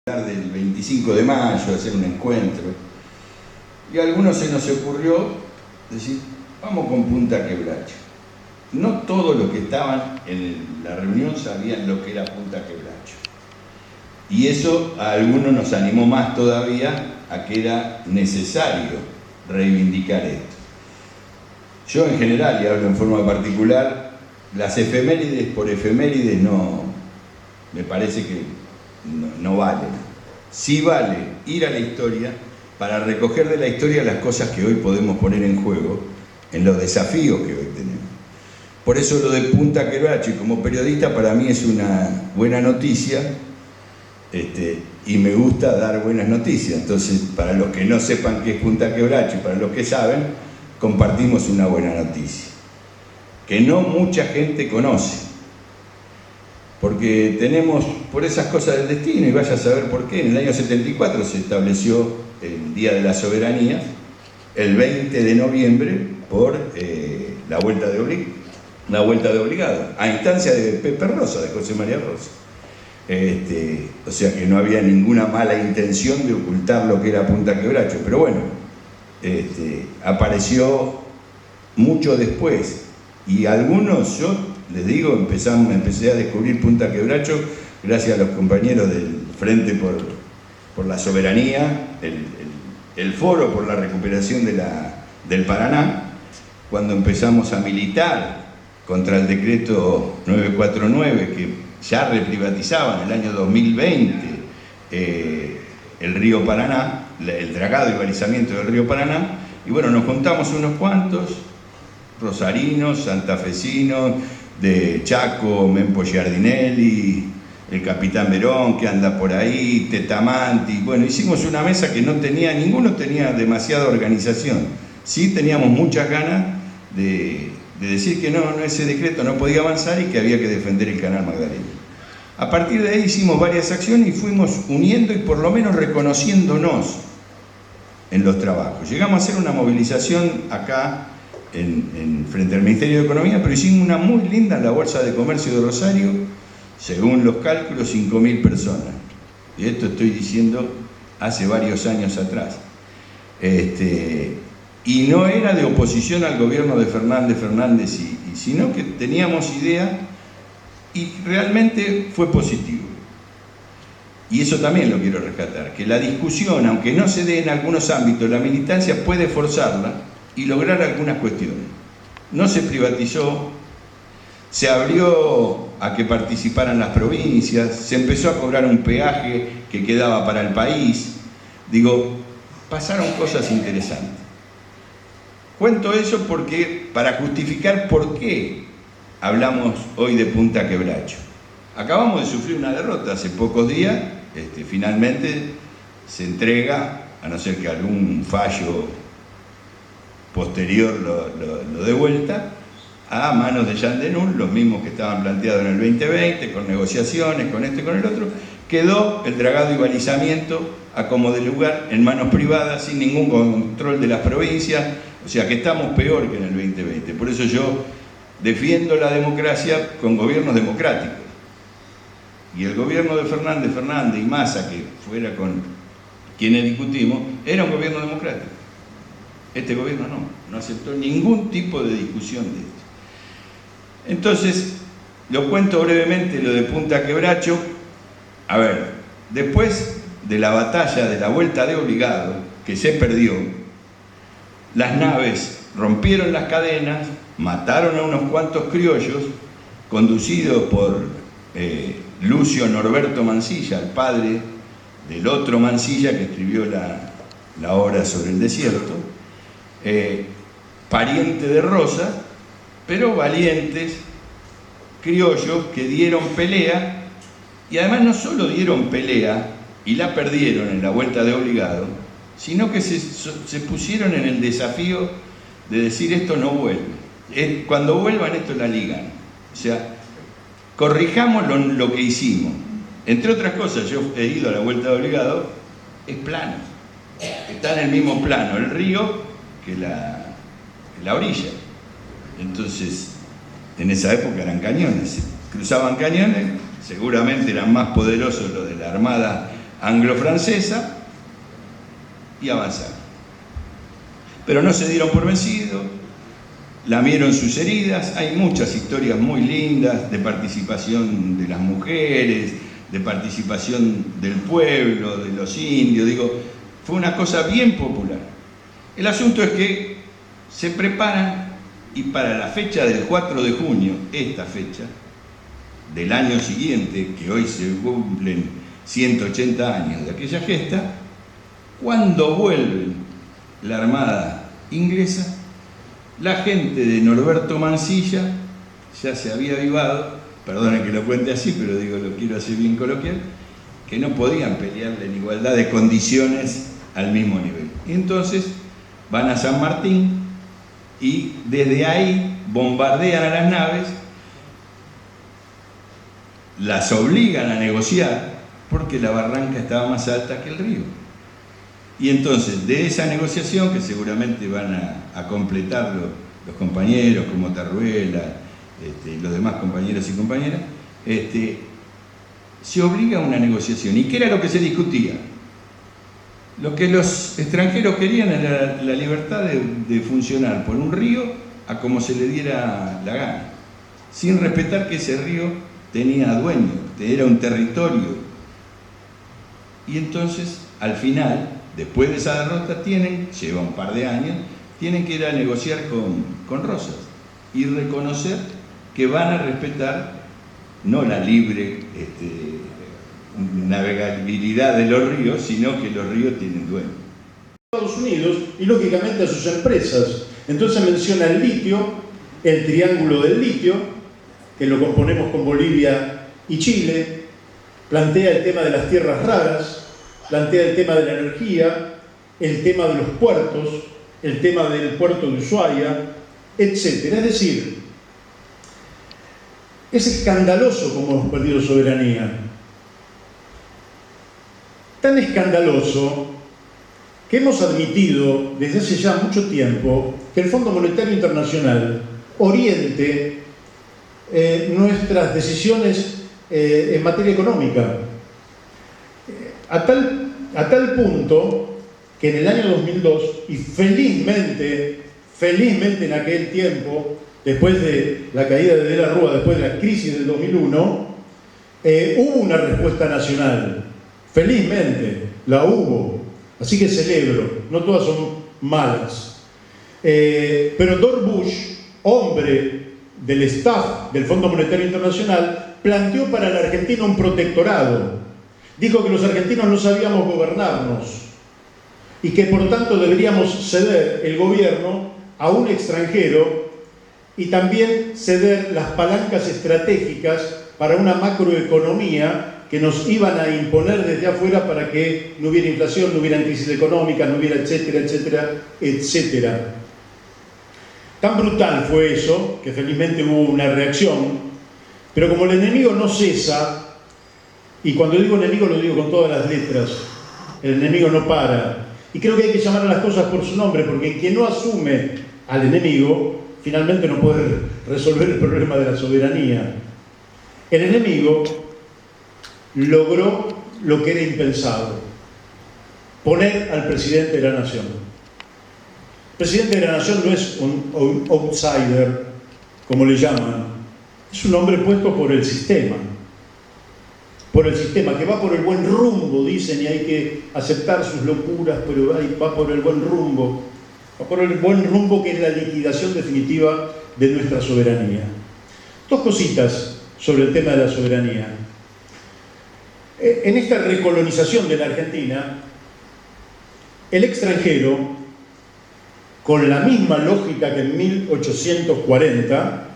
del 25 de mayo, hacer un encuentro, y a algunos se nos ocurrió decir, vamos con Punta Quebracho. No todos los que estaban en la reunión sabían lo que era Punta Quebracho, y eso a algunos nos animó más todavía a que era necesario reivindicar esto. Yo en general, y hablo en forma particular, las efemérides por efemérides no, me parece que no valen. Sí vale ir a la historia para recoger de la historia las cosas que hoy podemos poner en juego en los desafíos que hoy tenemos. Por eso lo de Punta Quebracho, y como periodista para mí es una buena noticia, y me gusta dar buenas noticias. Entonces, para los que no sepan qué es Punta Quebracho y para los que saben, compartimos una buena noticia que no mucha gente conoce, porque tenemos, por esas cosas del destino, y vaya a saber por qué, en el año 74 se estableció el Día de la Soberanía, el 20 de noviembre, por la vuelta de obligado, a instancia de Pepe Rosa, de José María Rosa. O sea que no había ninguna mala intención de ocultar lo que era Punta Quebracho, pero bueno, apareció mucho después, y algunos, yo les digo, empecé a descubrir Punta Quebracho gracias a los compañeros del Frente por la Soberanía, el Foro por la Recuperación del Paraná, cuando empezamos a militar contra el decreto 949 que ya reprivatizaba en el año 2020 el río Paraná, el dragado y balizamiento del río Paraná, y bueno, nos juntamos unos cuantos, rosarinos, santafesinos, de Chaco, Mempo Giardinelli, el Capitán Verón que anda por ahí, Tetamanti. Bueno, hicimos una mesa que ninguno tenía demasiada organización. Sí teníamos muchas ganas de decir que no, ese decreto no podía avanzar y que había que defender el Canal Magdalena. A partir de ahí hicimos varias acciones y fuimos uniendo y por lo menos reconociéndonos en los trabajos. Llegamos a hacer una movilización acá frente al Ministerio de Economía, pero hicimos una muy linda en la Bolsa de Comercio de Rosario, según los cálculos 5.000 personas. Y esto estoy diciendo hace varios años atrás. Y no era de oposición al gobierno de Fernández, sino que teníamos idea y realmente fue positivo. Y eso también lo quiero rescatar, que la discusión, aunque no se dé en algunos ámbitos, la militancia puede forzarla y lograr algunas cuestiones. No se privatizó, se abrió a que participaran las provincias, se empezó a cobrar un peaje que quedaba para el país. Digo, pasaron cosas interesantes. Cuento eso para justificar por qué hablamos hoy de Punta Quebracho. Acabamos de sufrir una derrota hace pocos días, finalmente se entrega, a no ser que algún fallo posterior lo de vuelta, a manos de Jean Denul, los mismos que estaban planteados en el 2020, con negociaciones, con esto y con el otro. Quedó el dragado y balizamiento a como de lugar en manos privadas, sin ningún control de las provincias, o sea que estamos peor que en el 2020. Por eso yo defiendo la democracia con gobiernos democráticos. Y el gobierno de Fernández y Massa, que fuera con quienes discutimos, era un gobierno democrático. Este gobierno no aceptó ningún tipo de discusión de esto. Entonces, lo cuento brevemente, lo de Punta Quebracho. A ver, después de la batalla de la vuelta de obligado, que se perdió, las naves rompieron las cadenas, mataron a unos cuantos criollos, conducidos por Lucio Norberto Mansilla, el padre del otro Mansilla que escribió la obra sobre el desierto, pariente de Rosa, pero valientes criollos que dieron pelea, y además no solo dieron pelea y la perdieron en la vuelta de obligado, sino que se pusieron en el desafío de decir esto no vuelve. Cuando vuelvan esto la ligan. O sea, corrijamos lo que hicimos. Entre otras cosas, yo he ido a la vuelta de obligado, es plano. Está en el mismo plano el río que la orilla. Entonces, en esa época eran cañones, cruzaban cañones, seguramente eran más poderosos los de la Armada anglo-francesa y avanzaron. Pero no se dieron por vencidos, lamieron sus heridas. Hay muchas historias muy lindas de participación de las mujeres, de participación del pueblo, de los indios. Digo, fue una cosa bien popular. El asunto es que se preparan y para la fecha del 4 de junio, esta fecha, del año siguiente, que hoy se cumplen 180 años de aquella gesta, cuando vuelve la Armada inglesa, la gente de Norberto Mansilla ya se había avivado, perdonen que lo cuente así, pero digo, lo quiero hacer bien coloquial, que no podían pelearle en igualdad de condiciones al mismo nivel. Y entonces van a San Martín y desde ahí bombardean a las naves, las obligan a negociar porque la barranca estaba más alta que el río. Y entonces, de esa negociación, que seguramente van a completar los compañeros como Tarruela y los demás compañeros y compañeras, se obliga a una negociación. ¿Y qué era lo que se discutía? Lo que los extranjeros querían era la libertad de funcionar por un río a como se le diera la gana, sin respetar que ese río tenía dueño, era un territorio. Y entonces, al final, después de esa derrota, lleva un par de años, tienen que ir a negociar con Rosas y reconocer que van a respetar no la libre navegabilidad de los ríos, sino que los ríos tienen dueño. Estados Unidos y lógicamente a sus empresas. Entonces menciona el litio, el triángulo del litio, que lo componemos con Bolivia y Chile, plantea el tema de las tierras raras, plantea el tema de la energía, el tema de los puertos, el tema del puerto de Ushuaia, etc. Es decir, es escandaloso como hemos perdido soberanía. Tan escandaloso que hemos admitido desde hace ya mucho tiempo que el Fondo Monetario Internacional oriente nuestras decisiones en materia económica. A tal punto que en el año 2002, y felizmente en aquel tiempo, después de la caída de la Rúa, después de la crisis del 2001, hubo una respuesta nacional. Felizmente, la hubo. Así que celebro, no todas son malas. Pero George Bush, hombre del staff del Fondo Monetario Internacional, planteó para la Argentina un protectorado. Dijo que los argentinos no sabíamos gobernarnos y que por tanto deberíamos ceder el gobierno a un extranjero y también ceder las palancas estratégicas para una macroeconomía que nos iban a imponer desde afuera para que no hubiera inflación, no hubiera crisis económica, no hubiera etcétera, etcétera, etcétera. Tan brutal fue eso, que felizmente hubo una reacción, pero como el enemigo no cesa, y cuando digo enemigo lo digo con todas las letras, el enemigo no para, y creo que hay que llamar a las cosas por su nombre, porque quien no asume al enemigo, finalmente no puede resolver el problema de la soberanía. El enemigo logró lo que era impensado: poner al presidente de la nación. El presidente de la nación no es un outsider, como le llaman, es un hombre puesto por el sistema, que va por el buen rumbo, dicen, y hay que aceptar sus locuras, pero va por el buen rumbo, que es la liquidación definitiva de nuestra soberanía. Dos cositas sobre el tema de la soberanía. En esta recolonización de la Argentina, el extranjero, con la misma lógica que en 1840,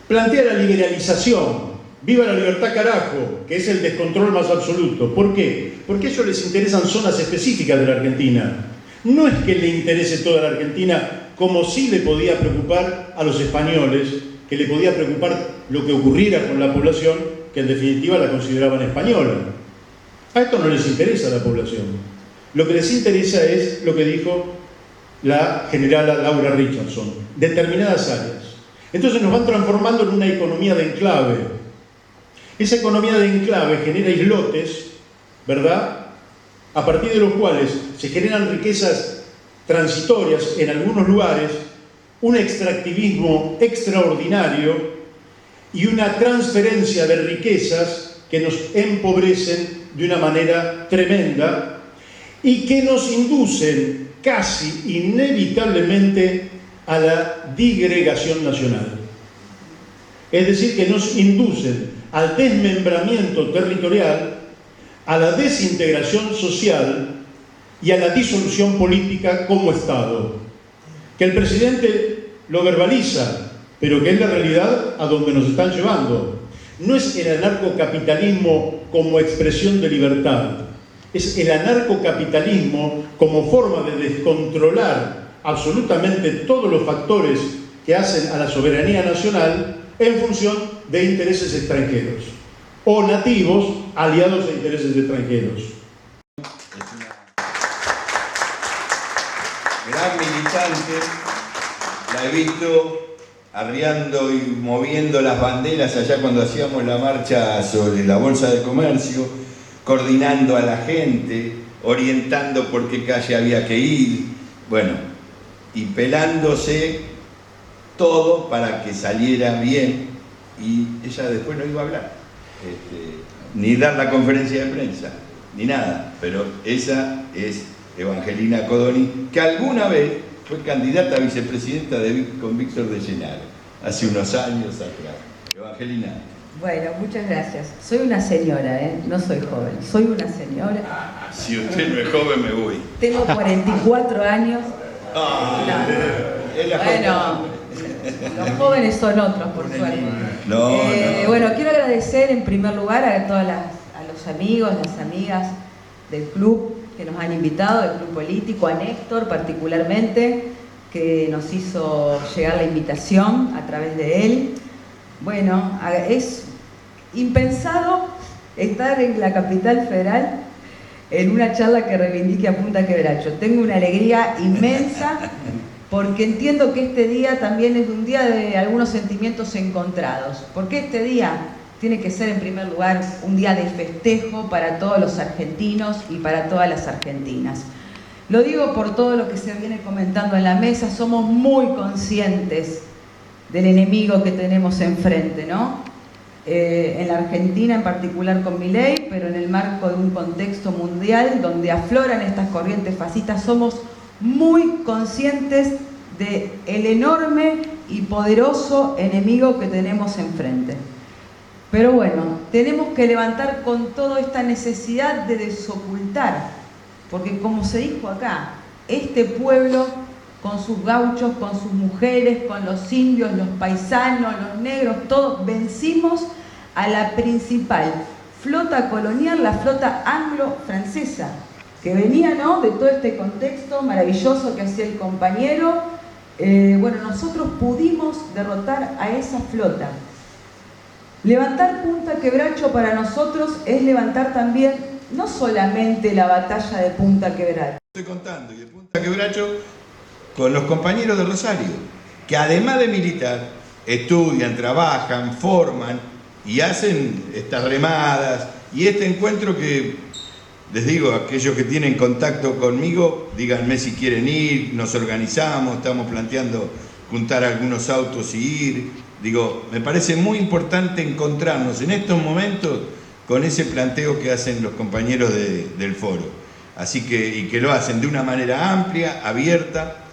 plantea la liberalización. ¡Viva la libertad, carajo!, que es el descontrol más absoluto. ¿Por qué? Porque a ellos les interesan zonas específicas de la Argentina. No es que le interese toda la Argentina, como sí le podía preocupar a los españoles, que le podía preocupar lo que ocurriera con la población, que en definitiva la consideraban española. A esto no les interesa la población. Lo que les interesa es lo que dijo la generala Laura Richardson: determinadas áreas. Entonces nos van transformando en una economía de enclave. Esa economía de enclave genera islotes ¿verdad?, a partir de los cuales se generan riquezas transitorias en algunos lugares, un extractivismo extraordinario y una transferencia de riquezas que nos empobrecen de una manera tremenda y que nos inducen casi inevitablemente a la disgregación nacional. Es decir, que nos inducen al desmembramiento territorial, a la desintegración social y a la disolución política como Estado. Que el presidente lo verbaliza, pero que es la realidad a donde nos están llevando. No es el anarcocapitalismo como expresión de libertad, es el anarcocapitalismo como forma de descontrolar absolutamente todos los factores que hacen a la soberanía nacional en función de intereses extranjeros o nativos aliados a intereses extranjeros. Gran militante, la he visto arriando y moviendo las banderas allá cuando hacíamos la marcha sobre la Bolsa de Comercio, coordinando a la gente, orientando por qué calle había que ir, bueno, y pelándose todo para que saliera bien, y ella después no iba a hablar, ni dar la conferencia de prensa, ni nada, pero esa es Evangelina Codoni, que alguna vez fue candidata a vicepresidenta con Víctor de Llenaro, hace unos años atrás. Evangelina. Bueno, muchas gracias. Soy una señora, no soy joven, soy una señora. Si usted no es joven, me voy. Tengo 44 años. Bueno, los jóvenes son otros, por suerte. No. Bueno, quiero agradecer en primer lugar a los amigos, las amigas del club que nos han invitado, del club político, a Néstor particularmente, que nos hizo llegar la invitación a través de él. Bueno, es impensado estar en la capital federal en una charla que reivindique a Punta Quebracho. Tengo una alegría inmensa porque entiendo que este día también es un día de algunos sentimientos encontrados. Porque este día tiene que ser en primer lugar un día de festejo para todos los argentinos y para todas las argentinas. Lo digo por todo lo que se viene comentando en la mesa, somos muy conscientes del enemigo que tenemos enfrente, ¿no? En la Argentina en particular con Milei, pero en el marco de un contexto mundial donde afloran estas corrientes fascistas, somos muy conscientes del enorme y poderoso enemigo que tenemos enfrente. Pero bueno, tenemos que levantar con toda esta necesidad de desocultar, porque como se dijo acá, este pueblo con sus gauchos, con sus mujeres, con los indios, los paisanos, los negros, todos vencimos a la principal flota colonial, la flota anglo-francesa, que venía, ¿no?, de todo este contexto maravilloso que hacía el compañero. Bueno, nosotros pudimos derrotar a esa flota. Levantar Punta Quebracho para nosotros es levantar también no solamente la batalla de Punta Quebracho. Estoy contando, y de Punta Quebracho con los compañeros de Rosario, que además de militar, estudian, trabajan, forman y hacen estas remadas y este encuentro que, les digo, aquellos que tienen contacto conmigo, díganme si quieren ir, nos organizamos, estamos planteando juntar algunos autos y ir. Digo, me parece muy importante encontrarnos en estos momentos con ese planteo que hacen los compañeros del foro. Así que, y que lo hacen de una manera amplia, abierta.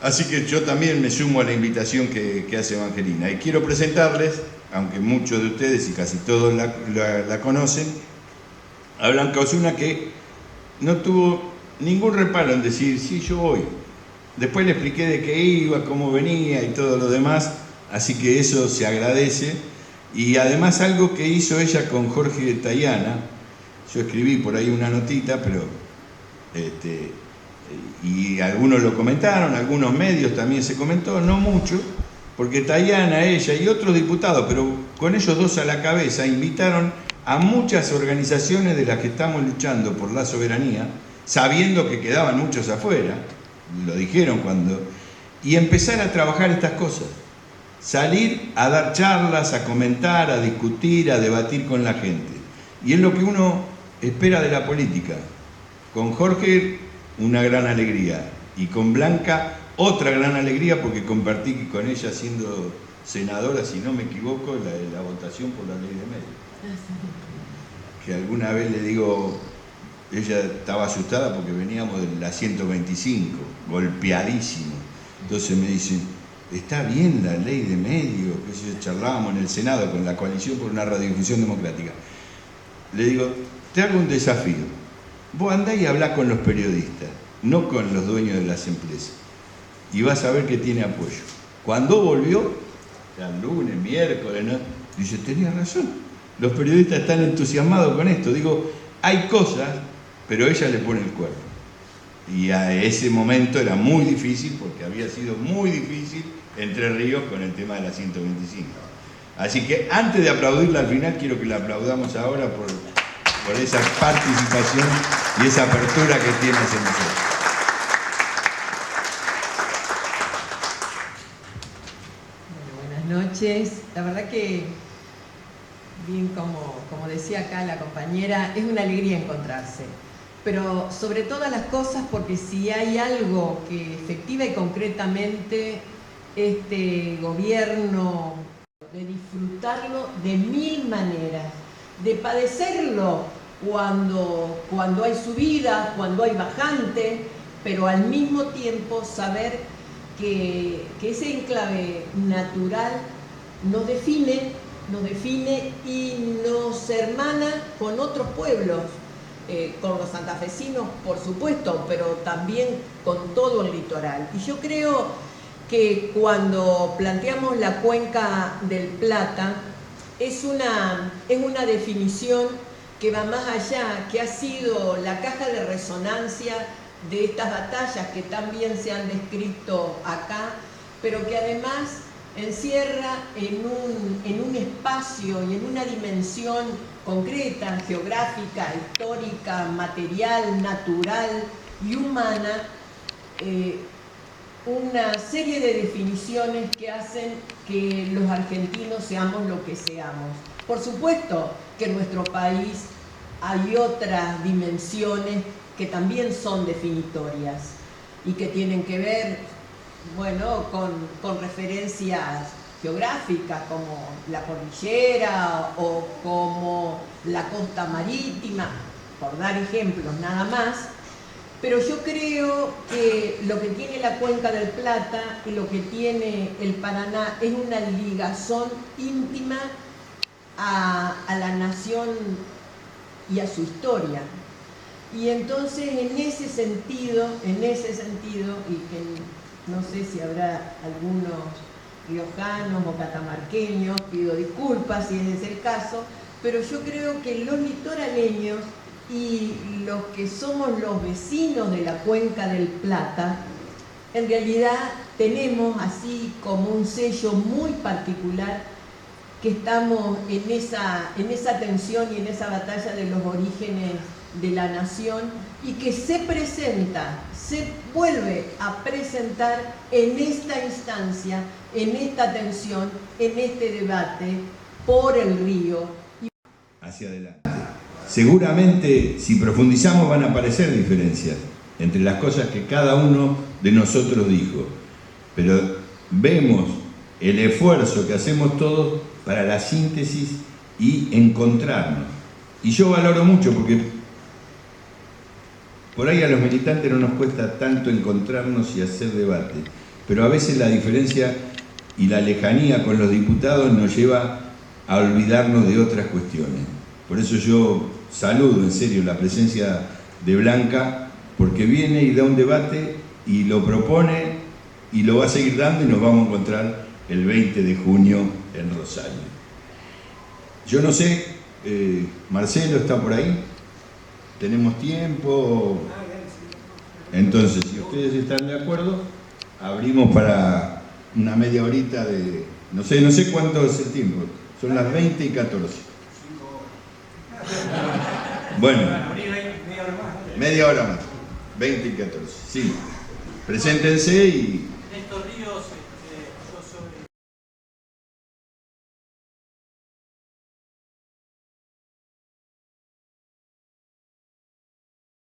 Así que yo también me sumo a la invitación que hace Evangelina. Y quiero presentarles, aunque muchos de ustedes y casi todos la conocen, a Blanca Osuna, que no tuvo ningún reparo en decir, sí, yo voy. Después le expliqué de qué iba, cómo venía y todo lo demás. Así que eso se agradece. Y además algo que hizo ella con Jorge Tayana, yo escribí por ahí una notita, pero y algunos lo comentaron, algunos medios también se comentó, no mucho, porque Tayana, ella y otros diputados, pero con ellos dos a la cabeza, invitaron a muchas organizaciones de las que estamos luchando por la soberanía, sabiendo que quedaban muchos afuera, lo dijeron y empezar a trabajar estas cosas. Salir a dar charlas, a comentar, a discutir, a debatir con la gente. Y es lo que uno espera de la política. Con Jorge, una gran alegría. Y con Blanca, otra gran alegría, porque compartí con ella siendo senadora, si no me equivoco, la votación por la ley de medios. Que alguna vez le digo, ella estaba asustada porque veníamos de la 125, golpeadísimo. Entonces me dice, ¿está bien la ley de medios? Que charlábamos en el Senado con la Coalición por una Radiodifusión Democrática. Le digo, te hago un desafío. Vos andá y hablá con los periodistas, no con los dueños de las empresas. Y vas a ver que tiene apoyo. Cuando volvió, el lunes, miércoles, ¿no? Dice, tenías razón. Los periodistas están entusiasmados con esto. Digo, hay cosas, pero ella le pone el cuerpo. Y a ese momento era muy difícil, porque había sido muy difícil Entre Ríos con el tema de la 125. Así que antes de aplaudirla al final, quiero que la aplaudamos ahora por esa participación y esa apertura que tiene hacia nosotros. Bueno, buenas noches. La verdad que, bien como decía acá la compañera, es una alegría encontrarse. Pero sobre todas las cosas, porque si hay algo que efectiva y concretamente este gobierno, de disfrutarlo de mil maneras, de padecerlo cuando hay subida, cuando hay bajante, pero al mismo tiempo saber que ese enclave natural nos define y nos hermana con otros pueblos, con los santafesinos, por supuesto, pero también con todo el litoral. Y yo creo que cuando planteamos la cuenca del Plata, es una definición que va más allá, que ha sido la caja de resonancia de estas batallas que también se han descrito acá, pero que además encierra en un espacio y en una dimensión concreta, geográfica, histórica, material, natural y humana, una serie de definiciones que hacen que los argentinos seamos lo que seamos. Por supuesto que en nuestro país hay otras dimensiones que también son definitorias y que tienen que ver, bueno, con referencias geográficas como la cordillera o como la costa marítima, por dar ejemplos nada más. Pero yo creo que lo que tiene la Cuenca del Plata y lo que tiene el Paraná es una ligazón íntima a la nación y a su historia. Y entonces en ese sentido, y que no sé si habrá algunos riojanos o catamarqueños, pido disculpas si ese es el caso, pero yo creo que los litoraleños y los que somos los vecinos de la Cuenca del Plata, en realidad tenemos así como un sello muy particular que estamos en esa tensión y en esa batalla de los orígenes de la nación y que se vuelve a presentar en esta instancia, en esta tensión, en este debate por el río. Hacia adelante. Seguramente, si profundizamos, van a aparecer diferencias entre las cosas que cada uno de nosotros dijo, pero vemos el esfuerzo que hacemos todos para la síntesis y encontrarnos. Y yo valoro mucho porque por ahí a los militantes no nos cuesta tanto encontrarnos y hacer debate, pero a veces la diferencia y la lejanía con los diputados nos lleva a olvidarnos de otras cuestiones. Por eso yo saludo en serio la presencia de Blanca, porque viene y da un debate y lo propone y lo va a seguir dando y nos vamos a encontrar el 20 de junio en Rosario. Yo no sé, Marcelo está por ahí, tenemos tiempo, entonces si ustedes están de acuerdo, abrimos para una media horita de, no sé cuánto es el tiempo, son las 20:14. Bueno, media hora más, 20:14, sí, preséntense y